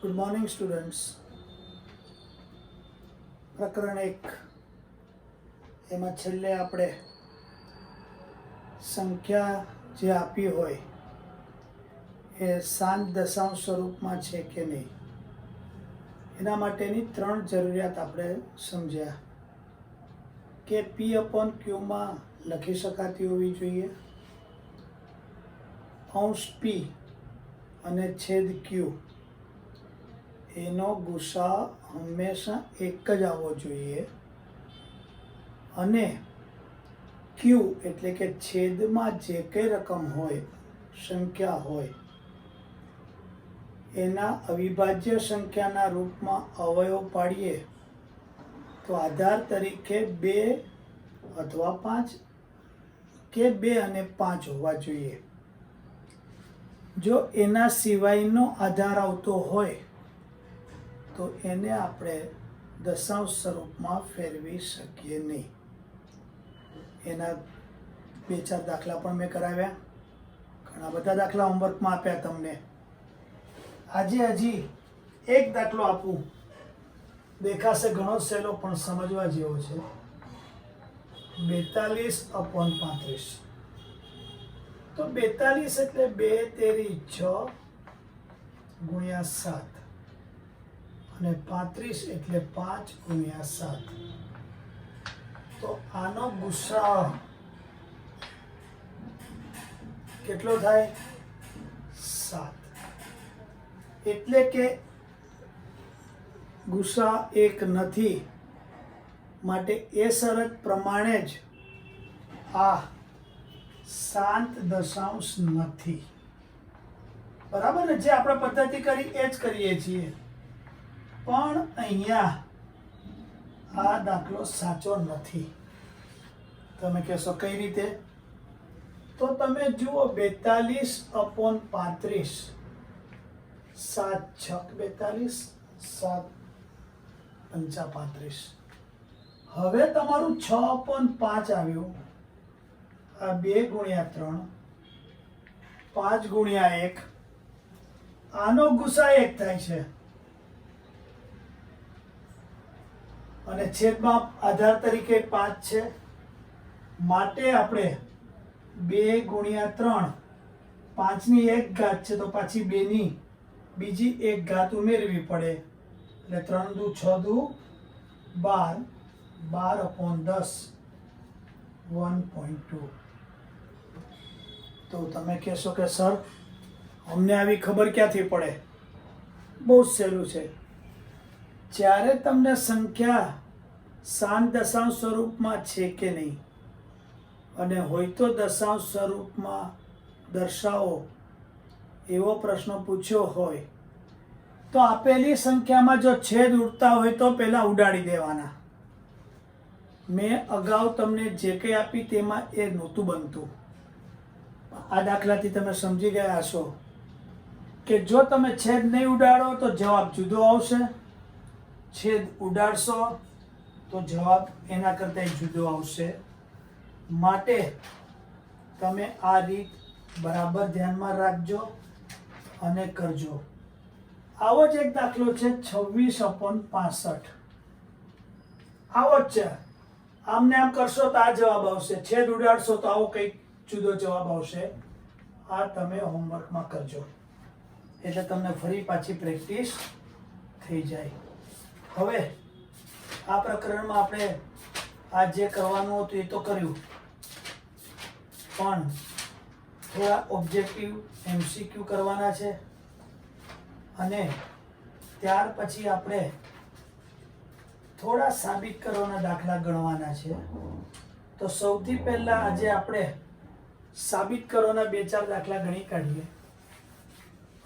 Good morning students. પ્રકરણ 1 એમાં છેલ્લે આપણે સંખ્યા જે આપી હોય એ શાંત દશાંશ સ્વરૂપમાં છે કે નહીં એના માટેની 3 જરૂરિયાત આપણે સમજ્યા કે P/Q માં લખી શકાતી હોવી જોઈએ, અંશ P અને છેદ Q એનો ગુસા હંમેશા એક જ આવવો જોઈએ અને Q એટલે કે છેદમાં જે કંઈ રકમ હોય, સંખ્યા હોય, એના અવિભાજ્ય સંખ્યાના રૂપમાં અવયવ પાડીએ તો આધાર તરીકે 2 અથવા 5 કે 2 અને 5 હોવા જોઈએ. જો એના સિવાયનો આધાર આવતો હોય તો એને આપણે દશાંશ સ્વરૂપમાં ફેરવી શકીએ નહીં. એના 2-4 દાખલા પણ મેં કરાવ્યા, ઘણા બધા દાખલા હોમવર્કમાં આપ્યા તમને. આજે હજી એક દાખલો આપું, દેખાશે ઘણો સહેલો પણ સમજવા જેવો છે. 42/35. તો 42 એટલે 2 તેરી 6 ગુણ્યા 7 અને 35 એટલે 5 ગુણ્યા 7. તો આનો ગુસા કેટલો થાય? 7. એટલે કે ગુસા 1 નથી, માટે એ શરત પ્રમાણે જ આ શાંત દશાંશ નથી. બરાબર ને? જે આપણે પદ્ધતિ કરી એ જ કરીએ છીએ, પણ અહીંયા આ દાખલો સાચો નથી. તમે કહેશો કઈ રીતે? તો તમે જુઓ 42/35, 7 છક 42, 7 પંચા 35. હવે તમારું 6/5 આવ્યું, આ 2 ગુણ્યા 3, 5 ગુણ્યા 1, આનો ગુસા 1 થાય છે અને છેદમાં આધાર તરીકે 5 છે, માટે આપણે 2 ગુણ્યા 3, 5ની 1 ઘાત છે તો પાછી 2ની બીજી 1 ઘાત ઉમેરવી પડે, એટલે 3 દુ 6 દુ 12, 12/10, 1.2. તો તમે કહેશો કે સર અમને આવી ખબર ક્યાંથી પડે? બહુ સહેલું છે. જ્યારે તમને સંખ્યા શાંત દશાંશ સ્વરૂપમાં છે કે નહીં અને હોય તો દશાંશ સ્વરૂપમાં દર્શાવો એવો પ્રશ્ન પૂછ્યો હોય તો આપેલી સંખ્યામાં જો છેદ ઉડતા હોય તો પહેલાં ઉડાડી દેવાના. મેં અગાઉ તમને જે કંઈ આપી તેમાં એ નહોતું બનતું. આ દાખલાથી તમે સમજી ગયા હશો કે જો તમે છેદ નહીં ઉડાડો તો જવાબ જુદો આવશે, છેદ ઉડાડશો તો જવાબ એના કરતાં જુદો આવશે. માટે તમે આ રીત બરાબર ધ્યાનમાં રાખજો અને કરજો. આવો જ એક દાખલો છે 26/65. આવો જ છે. આમને આમ કરશો તો આ જવાબ આવશે, છેદ ઉડાડશો તો આવો કંઈક જુદો જવાબ આવશે. આ તમે હોમવર્કમાં કરજો એટલે તમને ફરી પાછી પ્રેક્ટિસ થઈ જાય. હવે આ પ્રકરણમાં આપણે આ જે કરવાનું હતું એ તો કર્યું, પણ થોડા ઓબ્જેક્ટિવ MCQ કરવાના છે અને ત્યાર પછી આપણે થોડા સાબિત કરવાના દાખલા ગણવાના છે. તો સૌથી પહેલા આજે આપણે સાબિત કરવાના 2-4 દાખલા ગણી કાઢીએ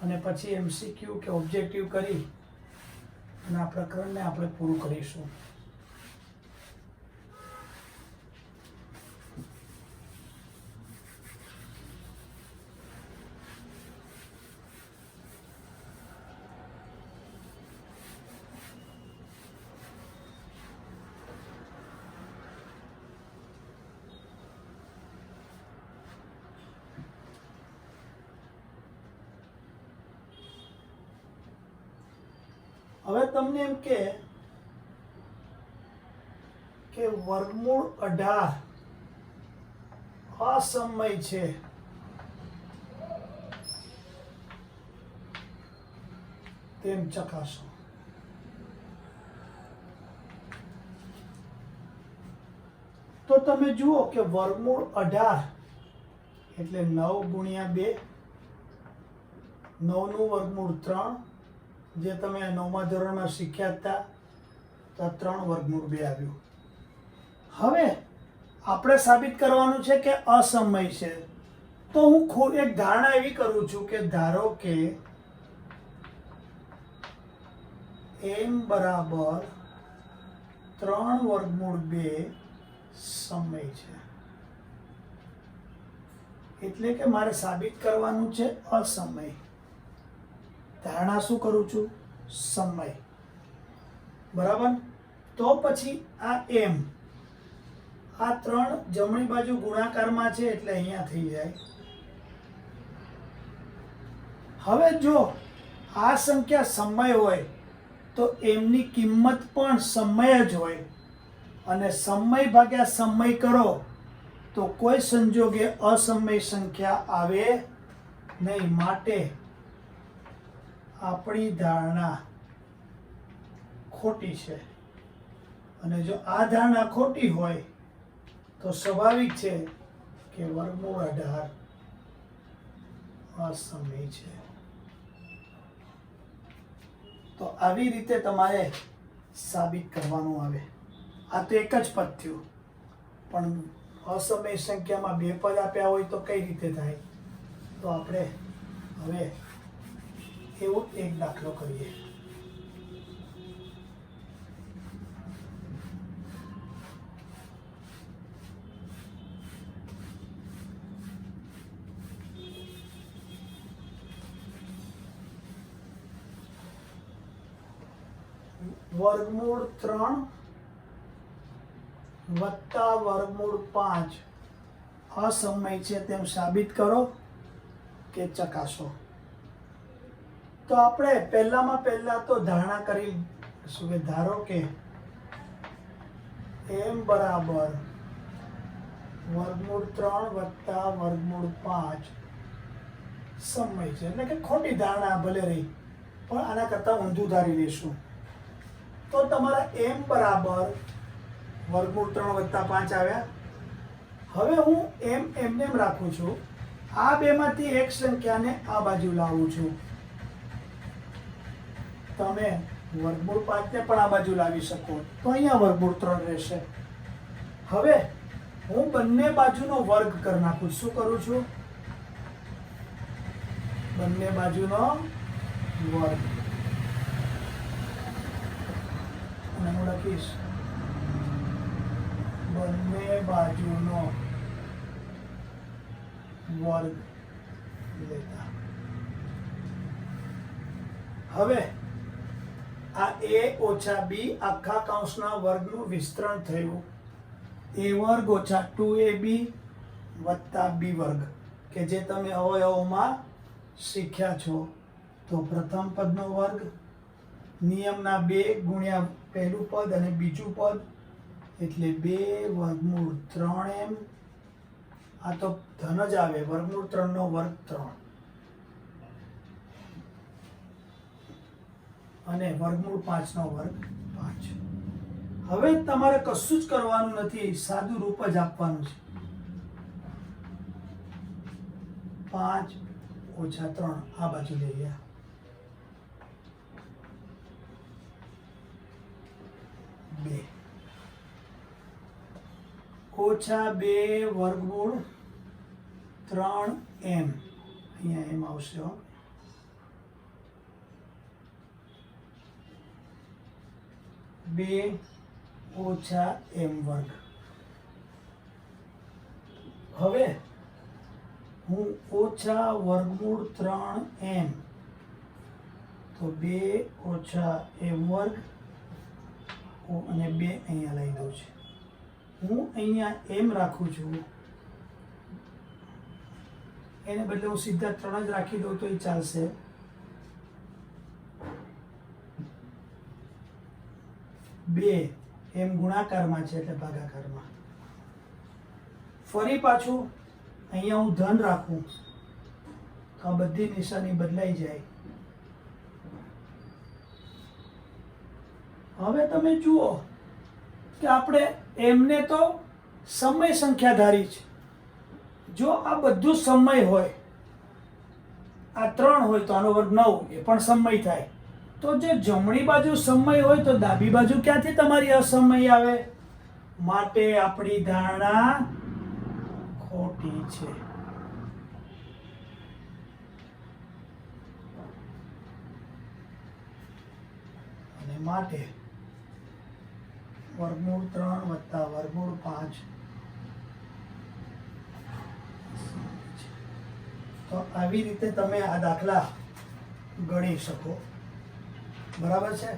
અને પછી MCQ કે ઓબ્જેક્ટિવ કરી અને આ પ્રકરણને આપણે પૂરું કરીશું. હવે તમને એમ કે વર્ગમૂળ 18 અસમય છે, તેમ ચકાસો. તો તમે જુઓ કે વર્ગમૂળ 18 એટલે 9 ગુણ્યા 2, 9 નું વર્ગમૂળ 3, જે તમે 9મા ધોરણમાં શીખ્યા હતા. તો 3 વર્ગમૂળ 2 આવ્યું. હવે આપણે સાબિત કરવાનું છે કે અસમય છે. તો હું એક ધારણા એવી કરું છું કે ધારો કે m બરાબર 3 વર્ગમૂળ 2 સમય છે. એટલે કે મારે સાબિત કરવાનું છે અસમય. ધારણા શું કરું છું? સમય. બરાબર. તો પછી આ m, આ 3 જમણી બાજુ ગુણાકારમાં છે એટલે અહીંયા થઈ જાય. હવે જો આ સંખ્યા સમય હોય તો એમની કિંમત પણ સમય જ હોય, અને સમય ભાગ્યા સમય કરો તો કોઈ સંજોગે અસમય સંખ્યા આવે નહીં. માટે આપણી ધારણા ખોટી છે. અને જો આ ધારણા ખોટી હોય તો સ્વાભાવિક છે કે વર્ગમૂળ 18 અસમય છે. તો આવી રીતે તમારે સાબિત કરવાનું આવે. આ તો એક જ પદ થયું, પણ અસમય સંખ્યામાં 2 પદ આપ્યા હોય તો કઈ રીતે થાય? તો આપણે હવે એવો એક દાખલો કરીએ. વર્ગમૂળ 3 વત્તા વર્ગમૂળ 5 અસમય છે તેમ સાબિત કરો કે ચકાસો. તો આપણે પહેલામાં પહેલા તો ધારણા કરી શું કે ધારો કે m બરાબર વર્ગમૂળ 3 વત્તા વર્ગમૂળ 5 સમય છે. એટલે કે ખોટી ધારણા ભલે રહી, પણ આના કરતા ઊંધું ધારી લઈશું. તો તમારા m બરાબર વર્ગમૂળ 3 વત્તા 5 આવ્યા. હવે હું એમને રાખું છું. આ બેમાંથી એક સંખ્યાને આ બાજુ લાવું છું. તમે વર્ગમૂળ 5 ને પણ આ બાજુ લાવી શકો, તો અહીંયા વર્ગમૂળ 3 રહેશે. હવે હું બંને બાજુનો વર્ગ કરી નાખું. શું કરું છું? બંને બાજુનો વર્ગ. અને હું લખીશ બંને બાજુનો વર્ગ લેતા. હવે આ a ઓછા b આખા કૌંસના વર્ગનું વિસ્તરણ થયું. a વર્ગ ઓછા 2ab વત્તા b વર્ગ, કે જે તમે અવયવોમાં શીખ્યા છો. તો પ્રથમ પદનો વર્ગ, નિયમના 2 ગુણ્યા પહેલું પદ અને બીજું પદ, એટલે 2 વર્ગમૂળ 3m. આ તો ધન જ આવે. વર્ગમૂળ 3 નો વર્ગ 3 અને વર્ગમૂળ 5 નો વર્ગ 5. હવે તમારે કશું જ કરવાનું નથી, સાદું રૂપ જ આપવાનું છે. 5 ઓછા 3 આ બાજુ લઈ ગયા. 2 ઓછા 2 વર્ગમૂળ 3m. અહીંયા એમ આવશે. 2 ઓછા m વર્ગ. હવે હું ઓછા વર્ગમૂળ 3m, તો 2 ઓછા m વર્ગ અને 2 અહીંયા લઈ દઉં છું. હું અહીંયા m રાખું છું, એને બદલે હું સીધા 3 જ રાખી દઉં તો એ ચાલશે. 2 એમ ગુણાકારમાં છે એટલે ભાગાકારમાં. ફરી પાછું અહીંયા હું ધન રાખું તો આ બધી નિશાની બદલાઈ જાય. હવે તમે જુઓ કે આપણે એમને તો સમય સંખ્યા ધારી છે. જો આ બધું સમય હોય, આ 3 હોય તો આનો વર્ગ 9, એ પણ સમય થાય. તો જે જમણી બાજુ સમય હોય તો ડાબી બાજુ ક્યાંથી તમારી અસમય આવે? માટે આપણી ધારણા ખોટી છે. અને માટે વર્ગમૂળ 3 વત્તા વર્ગમૂળ 5. તો આવી રીતે તમે આ દાખલા ગણી શકો. બરાબર છે?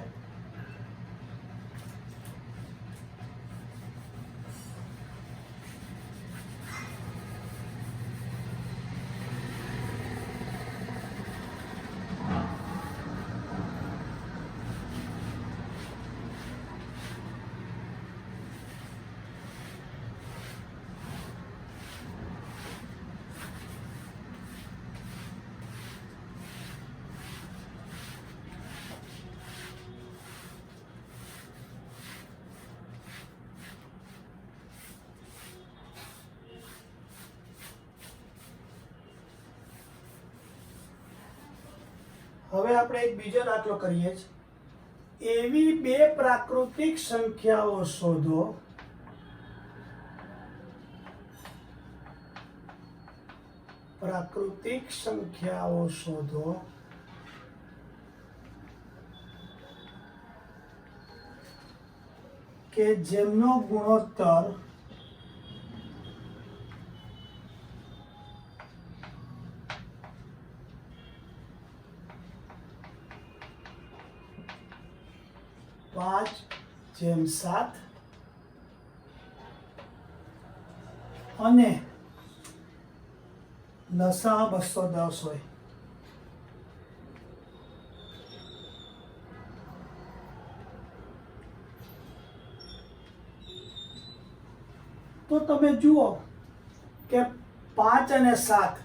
હવે આપણે એક બીજો દાખલો કરીએ છીએ. એવી 2 પ્રાકૃતિક સંખ્યાઓ શોધો કે જેમનો ગુણોત્તર 5:7 અને લસા 210 હોય. તો તમે જુઓ કે 5 અને 7,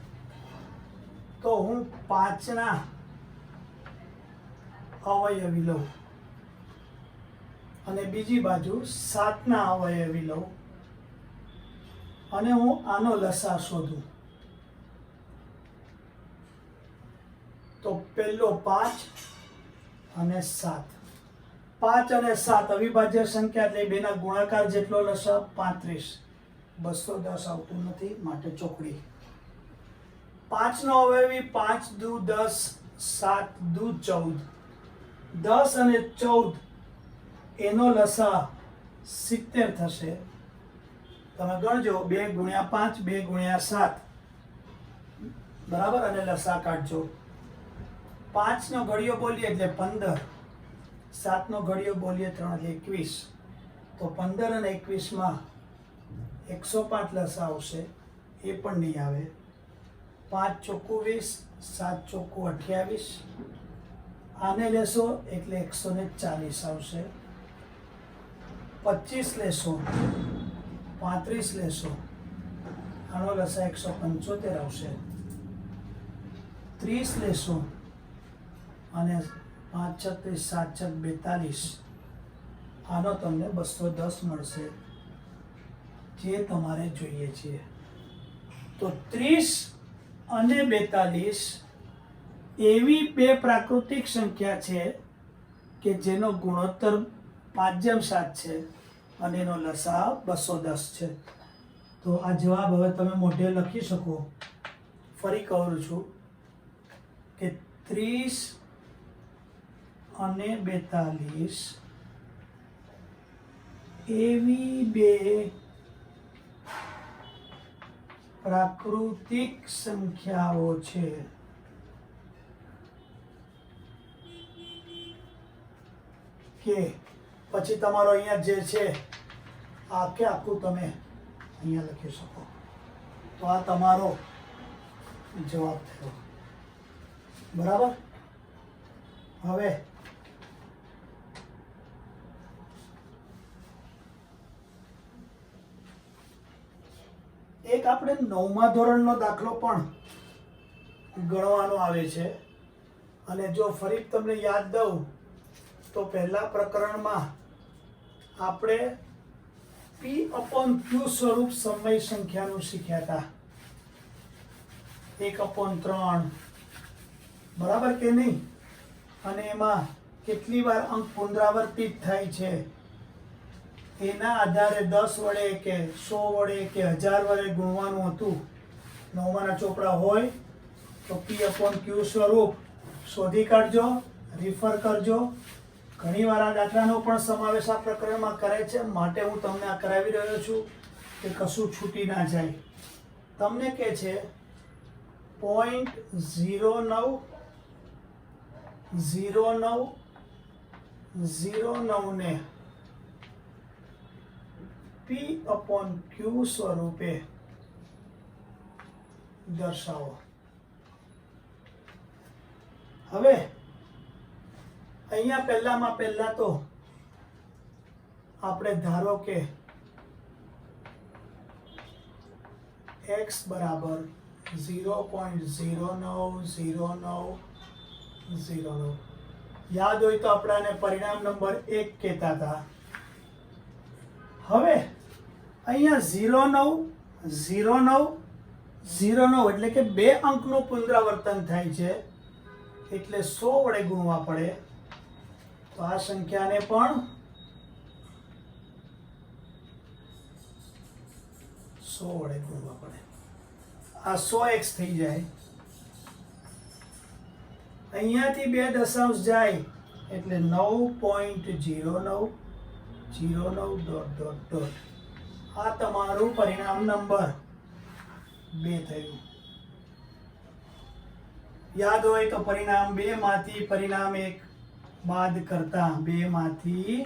તો હું 5ના અવયવી લઉં અને બીજી બાજુ 7ના અવયવી લઉં અને હું આનો લસા શોધું. તો પહેલો 5 અને 7. 5 અને 7 અવિભાજ્ય સંખ્યા એટલે બેના ગુણાકાર જેટલો લસા 35. 210 આવતું નથી માટે ચોકડી. 5 નો અવયવી 5 દુ 10, 7 દુ 14. 10 અને 14 એનો લસા 70 થશે. તમે ગણજો 2 ગુણ્યા 5, 2 ગુણ્યા 7, બરાબર, અને લસા કાઢજો. 5 નો ઘડિયો બોલીએ એટલે 15, 7 નો ઘડિયો બોલીએ 3 એટલે 21. તો 15 અને 21 માં 105 લસા આવશે, એ પણ નહીં આવે. 5 ચોખ્ખું 20, 7 ચોખ્ખું 28. આને લેશો એટલે 140 આવશે. 25 લેશો, 35 લેશો, આનો લસા 175 આવશે. 30 લેશો અને 5 36, 7 42, આનો તમને 210 મળશે, જે તમારે જોઈએ છે. તો 30 અને 42 એવી 2 પ્રાકૃતિક સંખ્યા છે કે જેનો ગુણોત્તર 5:7 છે અને એનો લસા 210 છે. તો આ જવાબ હવે તમે મોઢે લખી શકો. ફરી કહું છું કે 30 અને 42 એવી 2 પ્રાકૃતિક સંખ્યાઓ છે કે પછી તમારો અહીંયા જે છે આખે આખું તમે અહીંયા લખી શકો. તો આ તમારો જવાબ થયો. બરાબર. હવે એક આપણે 9મા ધોરણનો દાખલો પણ ગણવાનો આવે છે. અને જો ફરી તમને યાદ દઉં તો પહેલા પ્રકરણમાં આપણે P/Q સ્વરૂપ સમય સંખ્યાનું શીખ્યા હતા. 1/3 બરાબર કે નહીં? અને એમાં કેટલી વાર અંક પુનરાવર્તિત થાય છે એના આધારે 10 વડે કે 100 વડે કે 1000 વડે ગુણવાનું હતું. 9માના ચોપડા હોય તો P/Q સ્વરૂપ શોધી કાઢજો, રિફર કરજો. ઘણીવાર આ દાખલાનો પણ સમાવેશ આ પ્રકરણમાં કરે છે, માટે હું તમને આ કરાવી રહ્યો છું કે કશું છૂટી ના જાય. તમને કહે છે 0.090909 ને P/Q સ્વરૂપે દર્શાવો. હવે અહીંયા પહેલા તો આપણે ધારો કે x બરાબર 0.090909 યાદ હોય તો આપણાને પરિણામ નંબર 1 કહેતા હતા. હવે અહીંયા 090909 એટલે કે 2 અંકનું પુનરાવર્તન થાય છે, એટલે 100 વડે ગુણવા પડે. તો આ સંખ્યાને પણ 100 વડે ગુણવા પડે. આ 100x થઈ જાય. અહીંયાથી 2 દશાંશ જાય એટલે 9.0909 ... આ તમારું પરિણામ નંબર 2 થયું. યાદ હોય તો પરિણામ 2 માંથી પરિણામ 1 બાદ કરતા 2 માંથી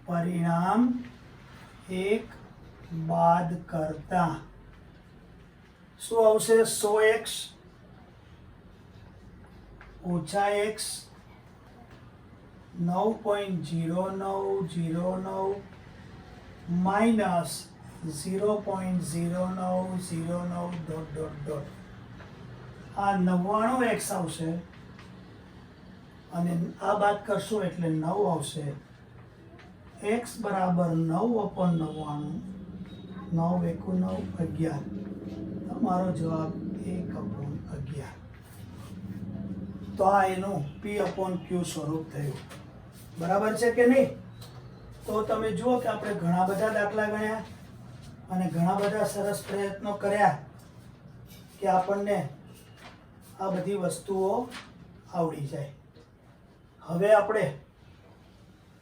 પરિણામ 1 બાદ કરતા શું આવશે? 100x ઓછા x 9.0909 માઇનસ 0.0909 ... આ 99x આવશે અને આ બાદ કરશો એટલે 9 આવશે. x બરાબર 9/99 9 × 9 = 11. તમારો જવાબ 1/11. તો આ એનું P/Q સ્વરૂપ થયું. બરાબર છે કે નહીં? તો તમે જુઓ કે આપણે ઘણા બધા દાખલા ગણ્યા અને ઘણા બધા સરસ પ્રયત્નો કર્યા કે આપણને આ બધી વસ્તુઓ આવડી જાય. હવે આપણે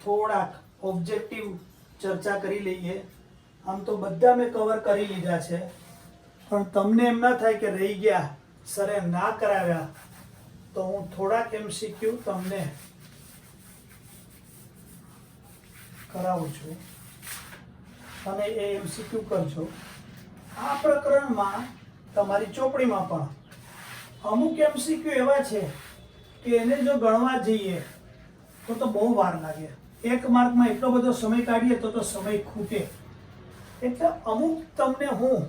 થોડાક ઓબ્જેક્ટિવ ચર્ચા કરી લઈએ. આમ તો બધા મેં કવર કરી લીધા છે, પણ તમને એમ ના થાય કે રહી ગયા, સરે ના કરાવ્યા, તો હું થોડાક MCQ તમને કરાવું છું અને એ MCQ કરજો. આ પ્રકરણમાં તમારી ચોપડીમાં પણ અમુક MCQ એવા છે કે એને જો ગણવા જઈએ તો બહુ વાર લાગે. 1 માર્કમાં એટલો બધો સમય કાઢીએ તો સમય ખૂટે. એટલે અમુક તમને હું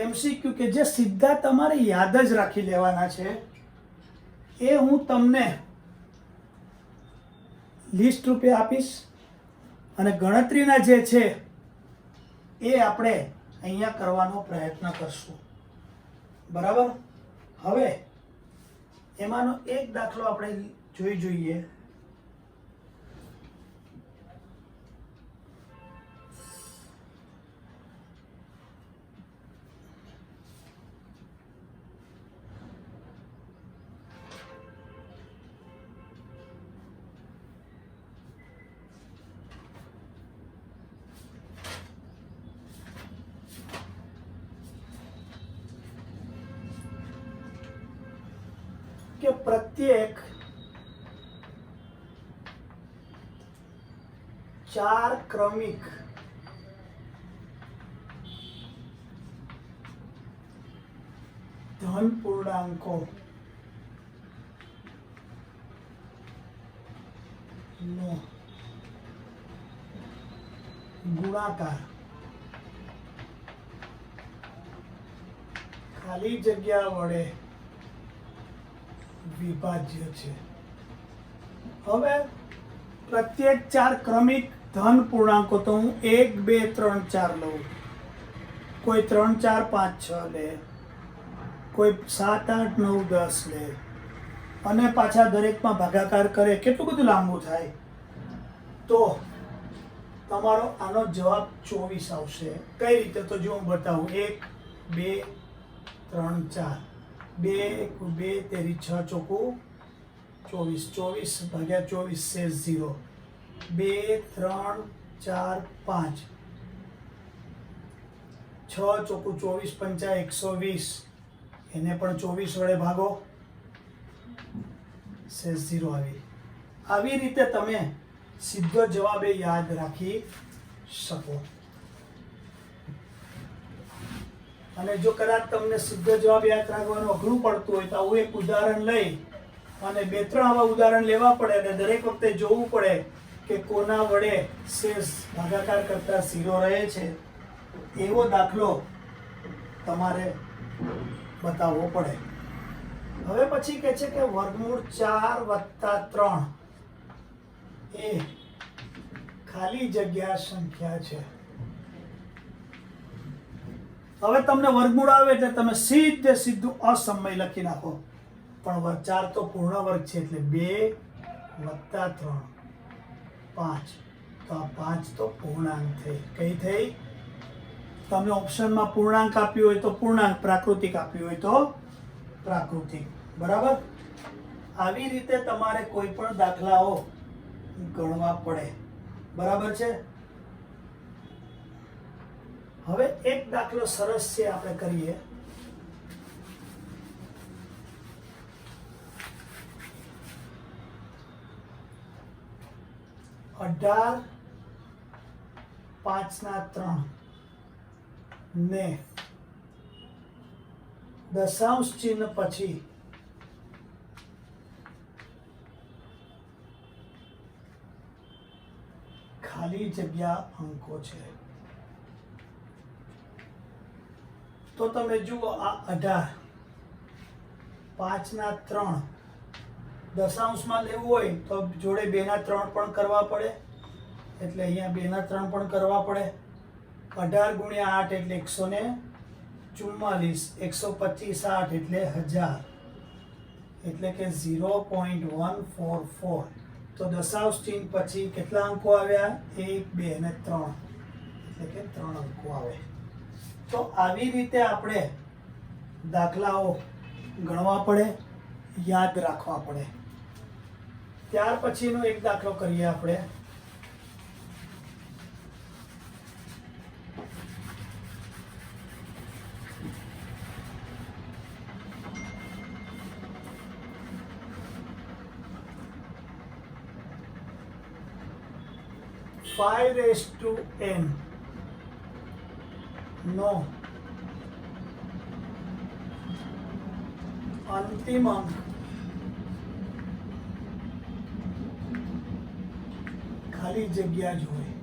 MCQ કે જે સીધા તમારે યાદ જ રાખી લેવાના છે, એ હું તમને લિસ્ટ રૂપે આપીશ અને ગણતરીના જે છે એ આપણે અહીંયા કરવાનો પ્રયત્ન કરશું. બરાબર? હવે એમાંનો એક દાખલો આપણે જોઈએ. કે પ્રત્યેક 4 ક્રમિક ધન પૂર્ણાંકો નો ગુણાકાર ખાલી જગ્યા વડે વિભાજ્ય છે. હવે પ્રત્યેક 4 ક્રમિક ધન પૂર્ણાંકો તો હું 1 2 3 4 લઉં, કોઈ 3 4 5 6 લે, કોઈ 7 8 9 10 લે, અને પાછા દરેકમાં ભાગાકાર કરે. કેટલું બધું લાંબુ થાય. તો તમારો આનો જવાબ 24 આવશે. કઈ રીતે? તો જો હું બતાવું. 1 2 3 4 2 2 તેરી 6 ચોકું 24, 24 ભાગ્યા 24 છે 0. 2 3 4 5 6 ચોકું 24 પંચા 120, એને પણ 24 વડે ભાગો છે 0 આવી. આવી રીતે તમે સીધો જવાબ એ યાદ રાખી શકો. અને જો કદાચ તમને સીધો જવાબ યાદ રાખવાનું અઘરું પડતું હોય તો આવું એક ઉદાહરણ લઈ અને 2-3 આવા ઉદાહરણ લેવા પડે અને દરેક વખતે જોવું પડે કે કોના વડે શેષ ભાગાકાર કરતા 0 રહે છે. એવો દાખલો તમારે બતાવવો પડે. હવે પછી કહે છે કે વર્ગમૂળ 4 + 3 એ ખાલી જગ્યા સંખ્યા છે. હવે તમને વર્ગમૂળ આવે એટલે તમે સીધું અસમય લખી નાખો. પણ 4 તો પૂર્ણ વર્ગ છે એટલે 2 + 3 5. તો આ 5 તો પૂર્ણાંક થઈ. કઈ થઈ? તમને ઓપ્શનમાં પૂર્ણાંક આપ્યું હોય તો પૂર્ણાંક, પ્રાકૃતિક આપ્યું હોય તો પ્રાકૃતિક. બરાબર? આવી રીતે તમારે કોઈ પણ દાખલાઓ ગણવા પડે. બરાબર છે? હવે એક દાખલો સરસ છે, આપણે કરીએ. અઢાર 5/3 ને દશાંશ ચિહ્ન પછી ખાલી જગ્યા અંકો છે. તો તમે જુઓ, આ 18 5/3 દશાંશમાં લેવું હોય તો જોડે 2/3 પણ કરવા પડે, એટલે અહીંયા 2/3 પણ કરવા પડે. 18 × 8 એટલે 144, 125 8 એટલે 1000, એટલે કે 0.144. તો દશાંશ ચિહ્ન પછી કેટલા અંકો આવ્યા? 1 2 અને 3, એટલે કે 3 અંકો આવે. તો આવી રીતે આપણે દાખલાઓ ગણવા પડે, યાદ રાખવા પડે. ત્યાર પછીનો એક દાખલો કરીએ આપણે. n નો અંતિમ અંક ખાલી જગ્યા જ હોય.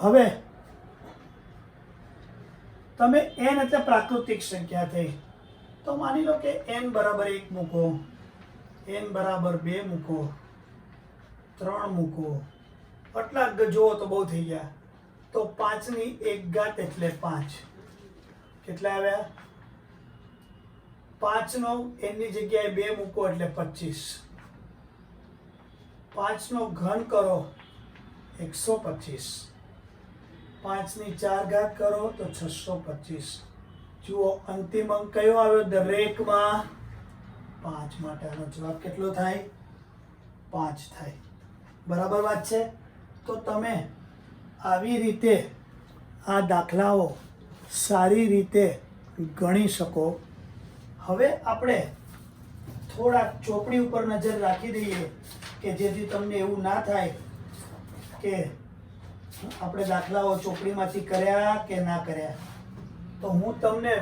હવે તમે n એટલે પ્રાકૃતિક સંખ્યા થઈ, તો માની લો કે n = 1 મૂકો, n = 2 મૂકો, 3 મૂકો. આટલા જુઓ તો બહુ થઈ ગયા. તો 5^1 એટલે 5. કેટલા આવ્યા? 5 નો n ની જગ્યાએ 2 મૂકો એટલે 25. 5 નો ઘન કરો 125. 5 ની 4 કરો તો 625. જુઓ અંતિમ અંક કયો આવ્યો? દરેકમાં 5. માટે આનો જવાબ કેટલો થાય? 5 થાય. બરાબર વાત છે? તો તમે આવી રીતે આ દાખલાઓ સારી રીતે ગણી શકો. હવે આપણે થોડા ચોપડી ઉપર નજર રાખી દઈએ કે જેથી તમને એવું ના થાય કે આપણે દાખલાઓ ચોપડીમાંથી કર્યા કે ના કર્યા. તો હું તમને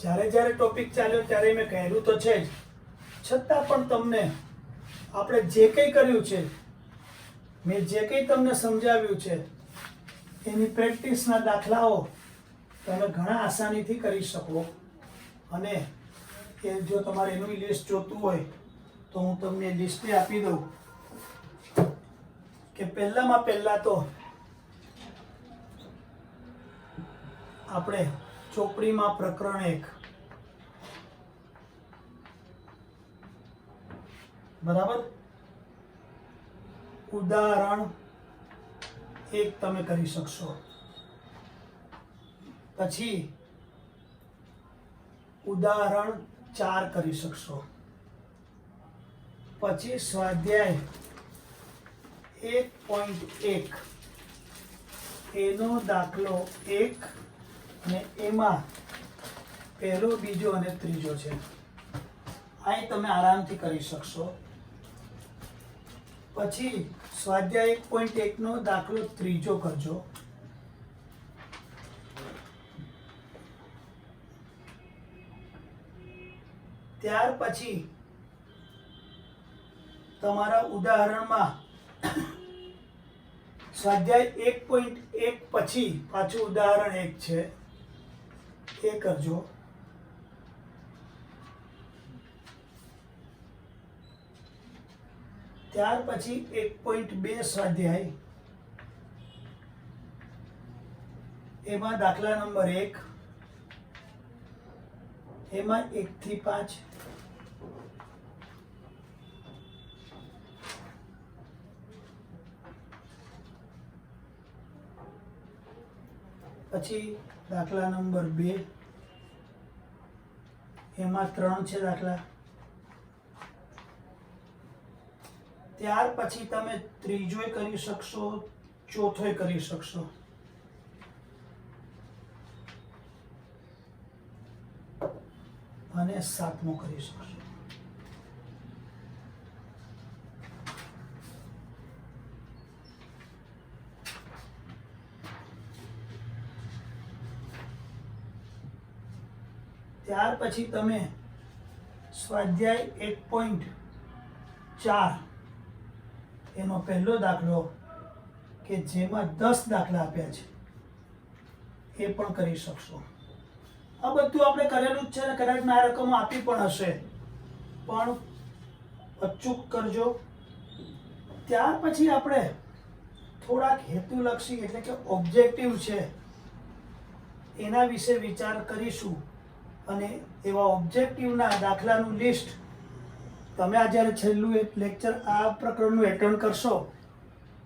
જ્યારે ટોપિક ચાલ્યો ત્યારે મેં કહેલું તો છે જ, છતાં પણ તમને આપણે જે કંઈ કર્યું છે, મેં જે કંઈ તમને સમજાવ્યું છે, એની પ્રેક્ટિસના દાખલાઓ તમે ઘણા આસાનીથી કરી શકો. અને એ જો તમારે એનું લિસ્ટ જોતું હોય તો હું તમને લિસ્ટ આપી દઉં કે પહેલાં તો આપણે ચોપડીમાં પ્રકરણ 1 બરાબર, ઉદાહરણ 1 તમે કરી શકશો. પછી ઉદાહરણ 4 કરી શકશો. પછી સ્વાધ્યાય 1.1 એનો દાખલો 1 અને એમાં પહેલો, બીજો અને ત્રીજો છે. આ તમે આરામથી કરી શકશો. પછી સ્વાધ્યાય 1.1 નો દાખલો ત્રીજો કરજો. ત્યાર પછી તમારા ઉદાહરણમાં સ્વાધ્યાય 1.1 પછી પાછું ઉદાહરણ 1 છે એ કરજો. ત્યાર પછી 1.2 સ્વાધ્યાય, એમાં દાખલા નંબર 1, એમાં 1 થી 5. પછી દાખલા નંબર 2, એમાં 3 છે દાખલા. ત્યાર પછી તમે ત્રીજોય કરી શકશો, ચોથોય કરી શકશો. અને 7મો કરી શકશો. ત્યાર પછી તમે સ્વાધ્યાય 1.4 એનો પહેલો દાખલો કે જેમાં 10 દાખલા આપ્યા છે એ પણ કરી શકશો. આ બધું આપણે કરેલું જ છે ને કદાચ આ રકમ આપી પણ હશે, પણ અચૂક કરજો. ત્યાર પછી આપણે થોડાક હેતુલક્ષી એટલે કે ઓબ્જેક્ટિવ છે એના વિશે વિચાર કરીશું. અને એવા ઓબ્જેક્ટિવના દાખલાનું લિસ્ટ તમે આ જ્યારે છેલ્લું એક લેક્ચર આ પ્રકરણનું એટેન્ડ કરશો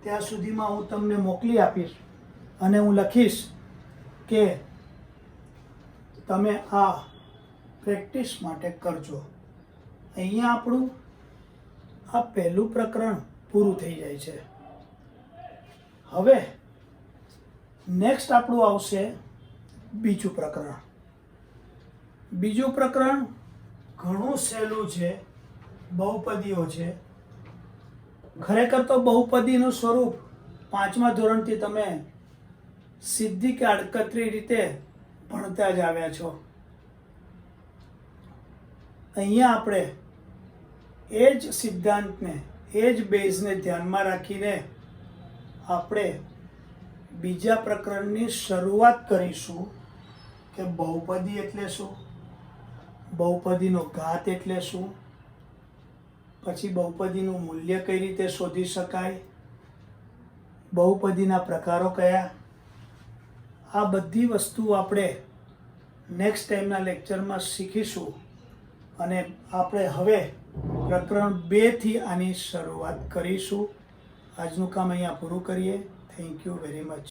ત્યાં સુધીમાં હું તમને મોકલી આપીશ અને હું લખીશ કે તમે આ પ્રેક્ટિસ માટે કરજો. અહીંયા આપણું આ પહેલું પ્રકરણ પૂરું થઈ જાય છે. હવે નેક્સ્ટ આપણું આવશે બીજું પ્રકરણ. બીજું પ્રકરણ ઘણું સહેલું છે, બહુપદીઓ છે. ખરેખર તો બહુપદીનું સ્વરૂપ 5મા ધોરણથી તમે સીધી કે આડકતરી રીતે ભણતા જ આવ્યા છો. અહીંયા આપણે એ જ સિદ્ધાંતને, એ જ બેઝને ધ્યાનમાં રાખીને આપણે બીજા પ્રકરણની શરૂઆત કરીશું કે બહુપદી એટલે શું, બહુપદીનો ઘાત એટલે શું, પછી બહુપદીનું મૂલ્ય કઈ રીતે શોધી શકાય, બહુપદીના પ્રકારો કયા. આ બધી વસ્તુ આપણે નેક્સ્ટ ટાઈમના લેક્ચરમાં શીખીશું. અને આપણે હવે પ્રકરણ 2 થી આની શરૂઆત કરીશું. આજનું કામ અહીંયા પૂરું કરીએ. Thank you very much.